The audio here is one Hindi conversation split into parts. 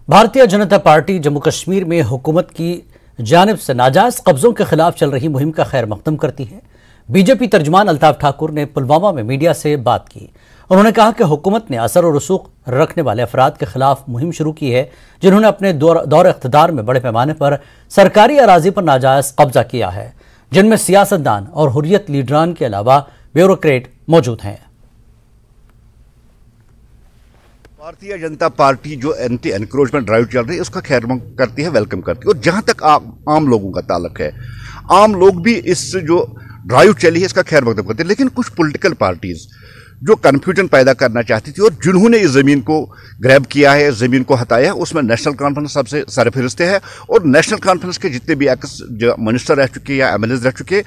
भारतीय जनता पार्टी जम्मू कश्मीर में हुकूमत की जानिब से नाजायज कब्जों के खिलाफ चल रही मुहिम का खैर मकदम करती है। बीजेपी तर्जुमान अल्ताफ ठाकुर ने पुलवामा में मीडिया से बात की। उन्होंने कहा कि हुकूमत ने असर और रसूख रखने वाले अफराद के खिलाफ मुहिम शुरू की है, जिन्होंने अपने दौर इख्तिदार में बड़े पैमाने पर सरकारी अराजी पर नाजायज कब्जा किया है, जिनमें सियासतदान और हुर्रियत लीडरान के अलावा ब्यूरोक्रेट मौजूद हैं। भारतीय जनता पार्टी जो एंटी एनक्रोचमेंट ड्राइव चल रही है उसका खैर करती है, वेलकम करती है। और जहां तक आम लोगों का ताल्लुक है, आम लोग भी इस जो ड्राइव चली है इसका खैर मकदम करते हैं। लेकिन कुछ पॉलिटिकल पार्टीज जो कन्फ्यूजन पैदा करना चाहती थी और जिन्होंने इस जमीन को ग्रैब किया है, जमीन को हटाया, उसमें नेशनल कॉन्फ्रेंस सबसे सरफहरिस्त है। और नेशनल कॉन्फ्रेंस के जितने भी एक्स मिनिस्टर रह चुके या एमएलए रह चुके,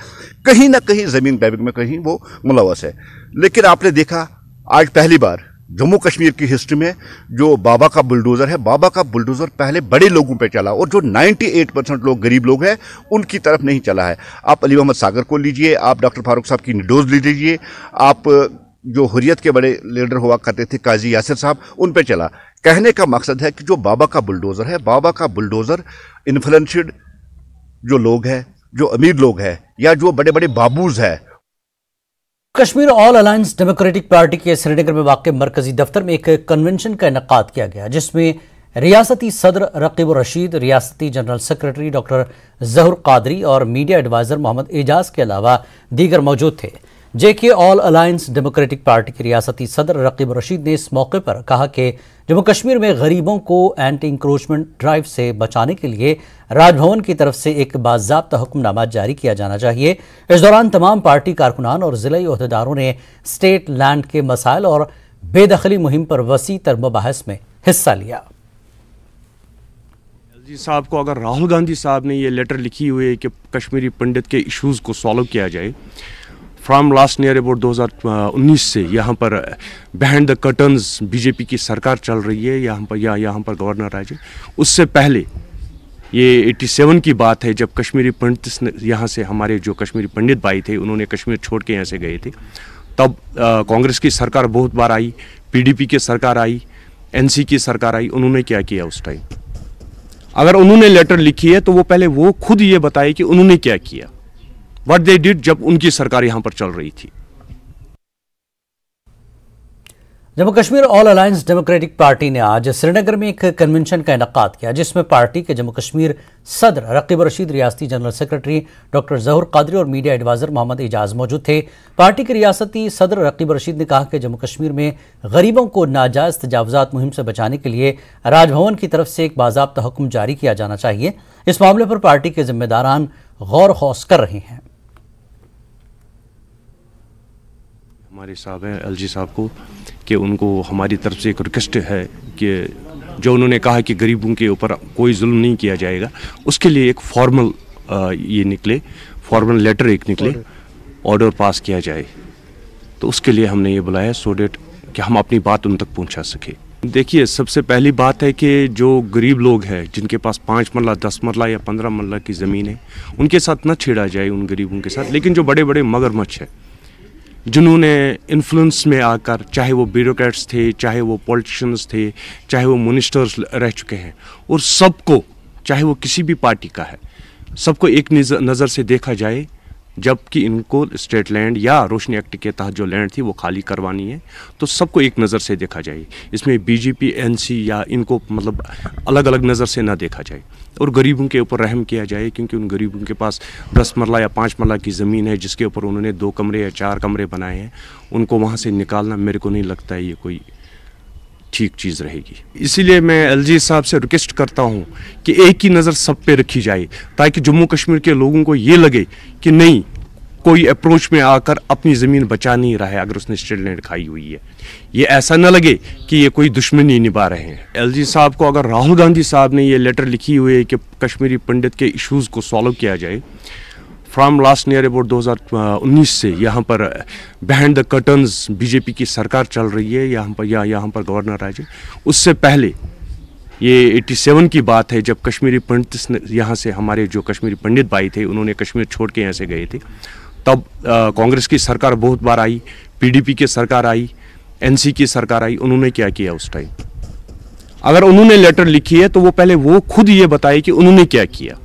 कहीं ना कहीं जमीन ग्रैबिंग में कहीं वो मुलव्वस है। लेकिन आपने देखा आज पहली बार जम्मू कश्मीर की हिस्ट्री में जो बाबा का बुलडोजर है, बाबा का बुलडोजर पहले बड़े लोगों पे चला और जो 98% लोग गरीब लोग हैं उनकी तरफ नहीं चला है। आप अली मोहम्मद सागर को लीजिए, आप डॉक्टर फारूक साहब की निडोज ले लीजिए, आप जो हुर्रियत के बड़े लीडर हुआ करते थे काजी यासिर साहब, उन पे चला। कहने का मकसद है कि जो बाबा का बुलडोजर है, बाबा का बुलडोजर इन्फ्लुएंस्ड जो लोग हैं, जो अमीर लोग हैं या जो बड़े बड़े बाबूज हैं। Kashmir all alliance democratic party के श्रीनगर में वाक़ मरकजी दफ्तर में एक कन्वेंशन का इनेकाद किया गया, जिसमें रियासती सदर रकीब रशीद, रियासती जनरल सेक्रेटरी डॉक्टर जहूर कादरी और मीडिया एडवाइजर मोहम्मद एजाज के अलावा दीगर मौजूद थे। जेके ऑल अलायंस डेमोक्रेटिक पार्टी के रियासती सदर रकीब रशीद ने इस मौके पर कहा कि जम्मू कश्मीर में गरीबों को एंटी इंक्रोचमेंट ड्राइव से बचाने के लिए राजभवन की तरफ से एक बाज़ाब्ता हुक्मनामा जारी किया जाना चाहिए। इस दौरान तमाम पार्टी कारकुनान और जिला ओहदेदारों ने स्टेट लैंड के मसाइल और बेदखली मुहिम पर वसी तर मुबाहिस में हिस्सा लिया। एलजी साहब को अगर राहुल गांधी साहब ने ये लेटर लिखी हुई है कि कश्मीरी पंडित के इश्यूज़ को सॉल्व किया जाए, फ्राम लास्ट ईयर अबाउट 2019 से यहाँ पर बिहाइंड द कर्टन्स बीजेपी की सरकार चल रही है यहाँ पर गवर्नर राज। उससे पहले ये 87 की बात है, जब कश्मीरी पंडित यहाँ से हमारे जो कश्मीरी पंडित भाई थे उन्होंने कश्मीर छोड़ के यहाँ से गए थे। तब कांग्रेस की सरकार बहुत बार आई, पीडीपी की सरकार आई, एनसी की सरकार आई। उन्होंने क्या किया उस टाइम? अगर उन्होंने लेटर लिखी है तो वो पहले वो खुद ये बताए कि उन्होंने क्या किया, व्हाट दे डिड, जब उनकी सरकार यहां पर चल रही थी। Jammu Kashmir all alliance democratic party ने आज श्रीनगर में एक कन्वेंशन का इनेकाद किया, जिसमें पार्टी के जम्मू कश्मीर सदर रकीब रशीद, रियासती जनरल सेक्रेटरी डॉक्टर जहूर कादरी और मीडिया एडवाइजर मोहम्मद एजाज मौजूद थे। पार्टी के रियासती सदर रकीब रशीद ने कहा कि जम्मू कश्मीर में गरीबों को नाजायज तजावुजात मुहिम से बचाने के लिए राजभवन की तरफ से एक बाज़ाब्ता हुक्म जारी किया जाना चाहिए। इस मामले पर पार्टी के जिम्मेदारान गौर खौस कर रहे हैं। हमारे साहब हैं एलजी साहब को कि उनको हमारी तरफ से एक रिक्वेस्ट है कि जो उन्होंने कहा कि गरीबों के ऊपर कोई जुल्म नहीं किया जाएगा, उसके लिए एक फॉर्मल फॉर्मल लेटर एक निकले, ऑर्डर पास किया जाए। तो उसके लिए हमने ये बुलाया सो डेट कि हम अपनी बात उन तक पहुंचा सके। देखिए, सबसे पहली बात है कि जो गरीब लोग हैं जिनके पास 5 मरला 10 मरला या 15 मरला की ज़मीन है, उनके साथ न छेड़ा जाए उन गरीबों के साथ। लेकिन जो बड़े बड़े मगरमच्छ हैं जिन्होंने इन्फ्लुएंस में आकर, चाहे वो ब्यूरोक्रेट्स थे, चाहे वो पॉलिटिशियंस थे, चाहे वो मिनिस्टर्स रह चुके हैं, और सबको, चाहे वो किसी भी पार्टी का है, सबको एक नज़र से देखा जाए। जबकि इनको स्टेट लैंड या रोशनी एक्ट के तहत जो लैंड थी वो खाली करवानी है, तो सबको एक नज़र से देखा जाए। इसमें बीजेपी, एनसी या इनको मतलब अलग अलग नज़र से ना देखा जाए और गरीबों के ऊपर रहम किया जाए, क्योंकि उन गरीबों के पास 10 मरला या 5 मरला की ज़मीन है जिसके ऊपर उन्होंने 2 कमरे या 4 कमरे बनाए हैं। उनको वहाँ से निकालना मेरे को नहीं लगता है ये कोई ठीक चीज़ रहेगी। इसीलिए मैं एलजी साहब से रिक्वेस्ट करता हूँ कि एक ही नज़र सब पे रखी जाए, ताकि जम्मू कश्मीर के लोगों को ये लगे कि नहीं, कोई अप्रोच में आकर अपनी ज़मीन बचा नहीं रहा है अगर उसने स्टेट लैंड खाई हुई है। ये ऐसा न लगे कि ये कोई दुश्मनी निभा रहे हैं। एलजी साहब को अगर राहुल गांधी साहब ने ये लेटर लिखी हुई है कि कश्मीरी पंडित के इश्यूज़ को सॉल्व किया जाए, फ्राम लास्ट ईयर अबाउट 2019 से यहाँ पर बिहाइंड द कर्टन्स बीजेपी की सरकार चल रही है यहाँ पर गवर्नर राज। उससे पहले ये 87 की बात है, जब कश्मीरी पंडित यहाँ से हमारे जो कश्मीरी पंडित भाई थे उन्होंने कश्मीर छोड़ के यहाँ से गए थे। तब कांग्रेस की सरकार बहुत बार आई, पीडीपी की सरकार आई, एनसी की सरकार आई। उन्होंने क्या किया उस टाइम? अगर उन्होंने लेटर लिखी है तो वो पहले वो खुद ये बताए कि उन्होंने क्या किया,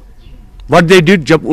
व्हाट दे डिड जब